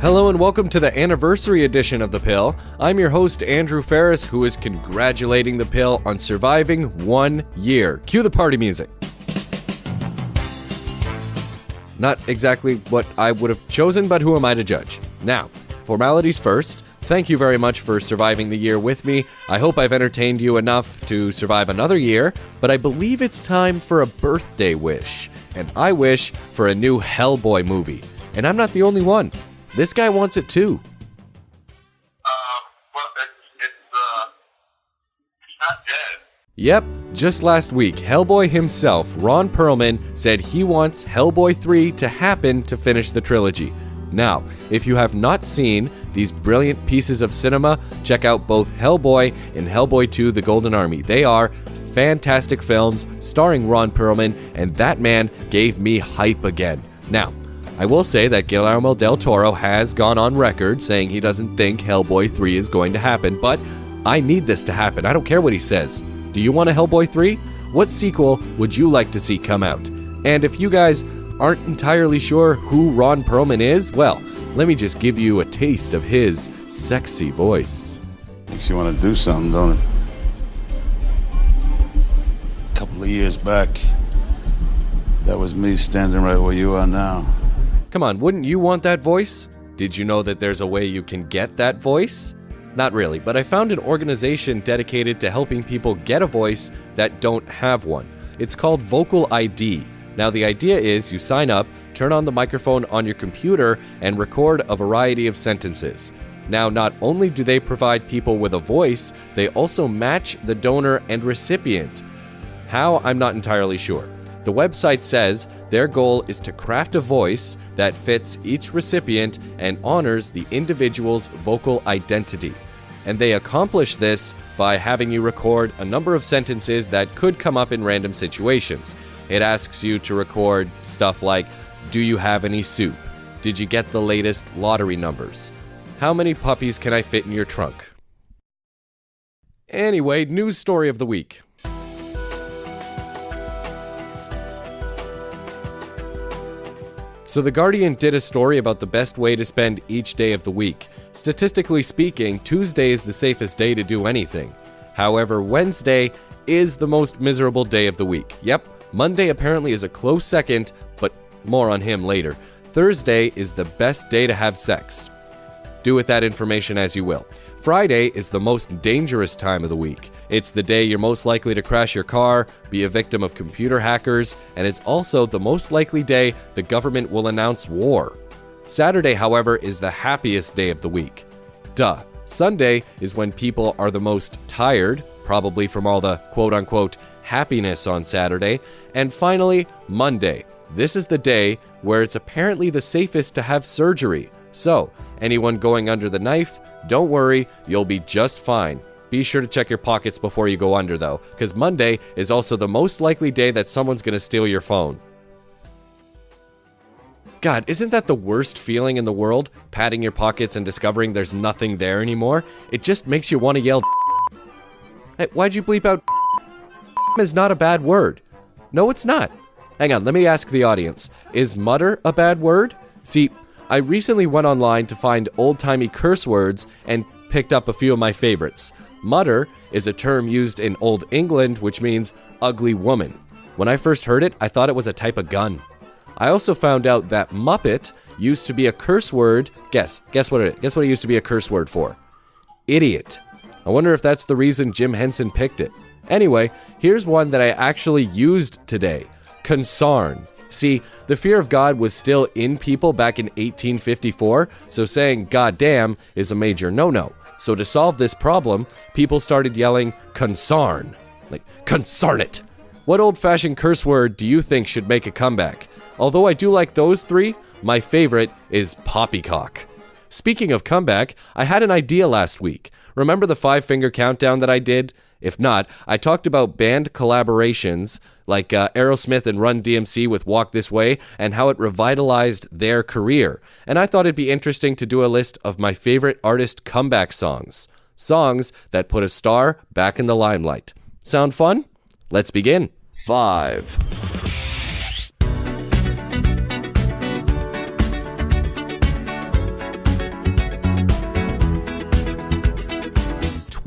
Hello and welcome to the anniversary edition of The Pill. I'm your host, Andrew Ferris, who is congratulating The Pill on surviving 1 year. Cue the party music. Not exactly what I would have chosen, but who am I to judge? Now, formalities first. Thank you very much for surviving the year with me. I hope I've entertained you enough to survive another year, but I believe it's time for a birthday wish. And I wish for a new Hellboy movie. And I'm not the only one. This guy wants it too. It's not dead. Yep, just last week, Hellboy himself, Ron Perlman, said he wants Hellboy 3 to happen to finish the trilogy. Now, if you have not seen these brilliant pieces of cinema, check out both Hellboy and Hellboy 2: The Golden Army. They are fantastic films starring Ron Perlman, and that man gave me hype again. Now, I will say that Guillermo del Toro has gone on record saying he doesn't think Hellboy 3 is going to happen, but I need this to happen. I don't care what he says. Do you want a Hellboy 3? What sequel would you like to see come out? And if you guys aren't entirely sure who Ron Perlman is, well, let me just give you a taste of his sexy voice. Makes you want to do something, don't it? A couple of years back, that was me standing right where you are now. Come on, wouldn't you want that voice? Did you know that there's a way you can get that voice? Not really, but I found an organization dedicated to helping people get a voice that don't have one. It's called Vocal ID. Now the idea is you sign up, turn on the microphone on your computer, and record a variety of sentences. Now not only do they provide people with a voice, they also match the donor and recipient. How? I'm not entirely sure. The website says their goal is to craft a voice that fits each recipient and honors the individual's vocal identity. And they accomplish this by having you record a number of sentences that could come up in random situations. It asks you to record stuff like, do you have any soup? Did you get the latest lottery numbers? How many puppies can I fit in your trunk? Anyway, news story of the week. So The Guardian did a story about the best way to spend each day of the week. Statistically speaking, Tuesday is the safest day to do anything. However, Wednesday is the most miserable day of the week. Yep, Monday apparently is a close second, but more on him later. Thursday is the best day to have sex. Do with that information as you will. Friday is the most dangerous time of the week. It's the day you're most likely to crash your car, be a victim of computer hackers, and it's also the most likely day the government will announce war. Saturday, however, is the happiest day of the week. Duh. Sunday is when people are the most tired, probably from all the quote-unquote happiness on Saturday. And finally, Monday. This is the day where it's apparently the safest to have surgery. So, anyone going under the knife, don't worry, you'll be just fine. Be sure to check your pockets before you go under though, because Monday is also the most likely day that someone's gonna steal your phone. God, isn't that the worst feeling in the world? Patting your pockets and discovering there's nothing there anymore? It just makes you want to yell. Hey, why'd you bleep out? Is not a bad word. No, it's not. Hang on, let me ask the audience. Is mutter a bad word? See, I recently went online to find old-timey curse words and picked up a few of my favorites. Mutter is a term used in Old England, which means ugly woman. When I first heard it, I thought it was a type of gun. I also found out that Muppet used to be a curse word. Guess what it is? Guess what it used to be a curse word for? Idiot. I wonder if that's the reason Jim Henson picked it. Anyway, here's one that I actually used today. Consarn. See, the fear of God was still in people back in 1854, so saying goddamn is a major no-no. So to solve this problem, people started yelling consarn. Like, consarn it! What old-fashioned curse word do you think should make a comeback? Although I do like those three, my favorite is poppycock. Speaking of comeback, I had an idea last week. Remember the 5-finger countdown that I did? If not, I talked about band collaborations like Aerosmith and Run DMC with Walk This Way and how it revitalized their career. And I thought it'd be interesting to do a list of my favorite artist comeback songs. Songs that put a star back in the limelight. Sound fun? Let's begin. 5.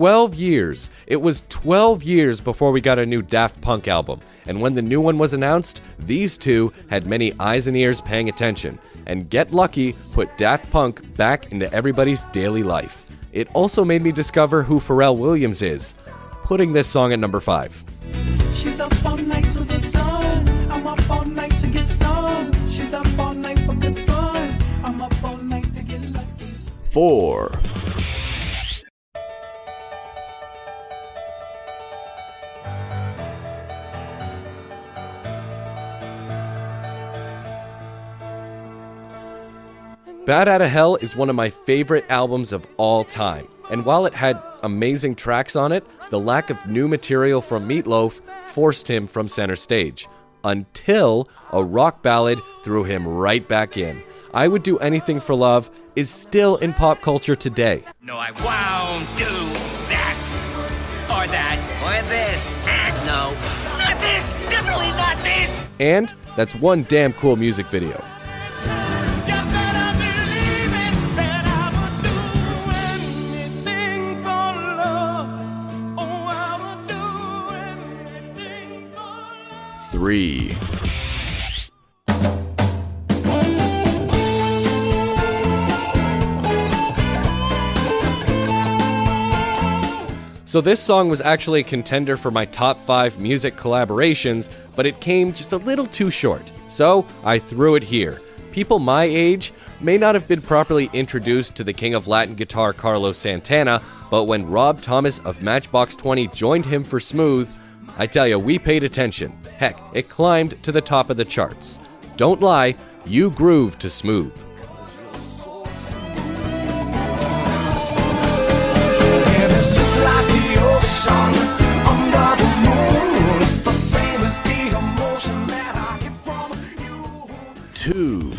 12 years. It was 12 years before we got a new Daft Punk album, and when the new one was announced, these two had many eyes and ears paying attention, and Get Lucky put Daft Punk back into everybody's daily life. It also made me discover who Pharrell Williams is, putting this song at number 5. She's up all night to the sun. I'm up all night to get some. She's up all night for good fun. I'm up all night to get lucky. 4. Bad Outta Hell is one of my favorite albums of all time, and while it had amazing tracks on it, the lack of new material from Meatloaf forced him from center stage, until a rock ballad threw him right back in. I Would Do Anything for Love is still in pop culture today. No, I won't do that, or that, or this. No, not this, definitely not this. And that's one damn cool music video. You better believe it that I would do anything for love. Oh, I would do anything for love. 3. So this song was actually a contender for my top 5 music collaborations, but it came just a little too short. So I threw it here. People my age may not have been properly introduced to the king of Latin guitar Carlos Santana, but when Rob Thomas of Matchbox 20 joined him for Smooth, I tell you, we paid attention. Heck, it climbed to the top of the charts. Don't lie, you groove to Smooth. And it's just like the ocean under the moon. It's the same as the emotion that I get from you. 2.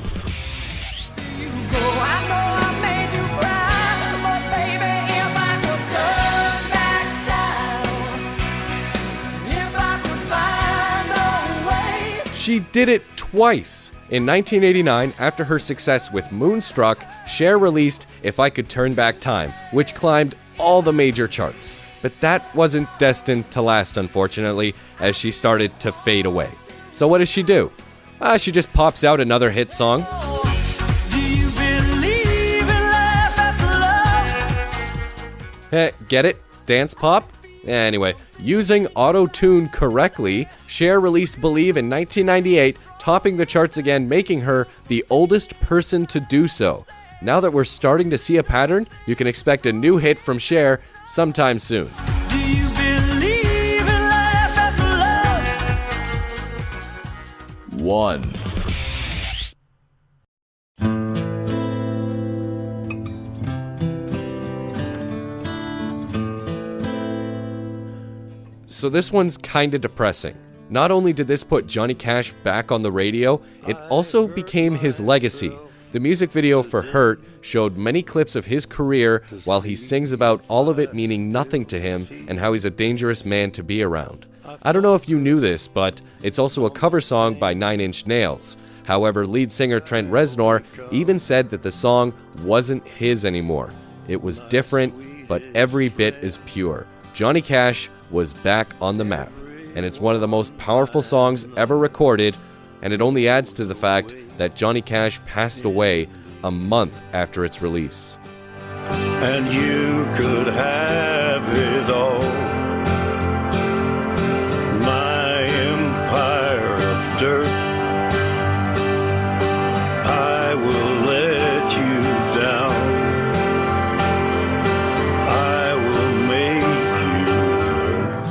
I know I made you cry, but baby, if I could turn back time, if I could find a way. She did it twice. In 1989, after her success with Moonstruck, Cher released If I Could Turn Back Time, which climbed all the major charts. But that wasn't destined to last, unfortunately, as she started to fade away. So what does she do? She just pops out another hit song. Do you believe in life after love? Get it? Dance pop? Anyway, using auto-tune correctly, Cher released Believe in 1998, topping the charts again, making her the oldest person to do so. Now that we're starting to see a pattern, you can expect a new hit from Cher sometime soon. Do you believe in life after love? 1. So this one's kinda depressing. Not only did this put Johnny Cash back on the radio, it also became his legacy. The music video for Hurt showed many clips of his career while he sings about all of it meaning nothing to him and how he's a dangerous man to be around. I don't know if you knew this, but it's also a cover song by 9 Inch Nails. However, lead singer Trent Reznor even said that the song wasn't his anymore. It was different, but every bit as pure. Johnny Cash was back on the map, and it's one of the most powerful songs ever recorded, and it only adds to the fact that Johnny Cash passed away a month after its release. And you could have it all. My empire of dirt, I will let you down. I will make you hurt.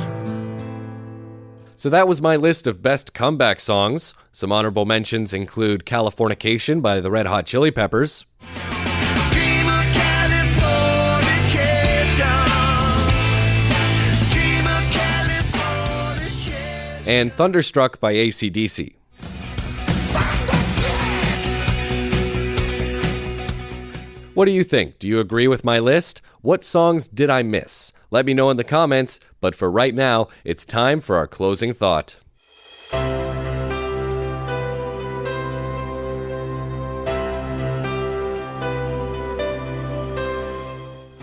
So that was my list of best comeback songs. Some honorable mentions include Californication by the Red Hot Chili Peppers, Dream of Californication. Dream of Californication. and Thunderstruck by AC/DC. What do you think? Do you agree with my list? What songs did I miss? Let me know in the comments, but for right now, it's time for our closing thought.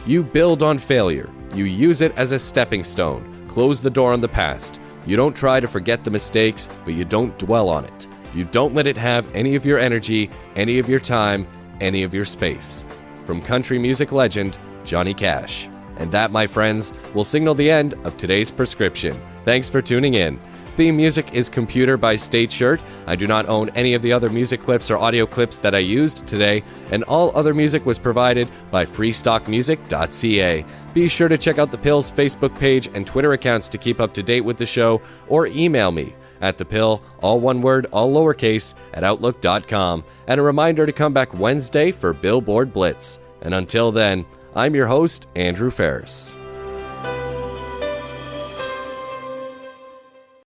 You build on failure. You use it as a stepping stone. Close the door on the past. You don't try to forget the mistakes, but you don't dwell on it. You don't let it have any of your energy, any of your time, any of your space. From country music legend, Johnny Cash. And that, my friends, will signal the end of today's prescription. Thanks for tuning in. Theme music is Computer by State Shirt. I do not own any of the other music clips or audio clips that I used today, and all other music was provided by freestockmusic.ca. Be sure to check out The Pill's Facebook page and Twitter accounts to keep up to date with the show, or email me at thepill, all one word, all lowercase, at outlook.com. And a reminder to come back Wednesday for Billboard Blitz. And until then, I'm your host, Andrew Ferris.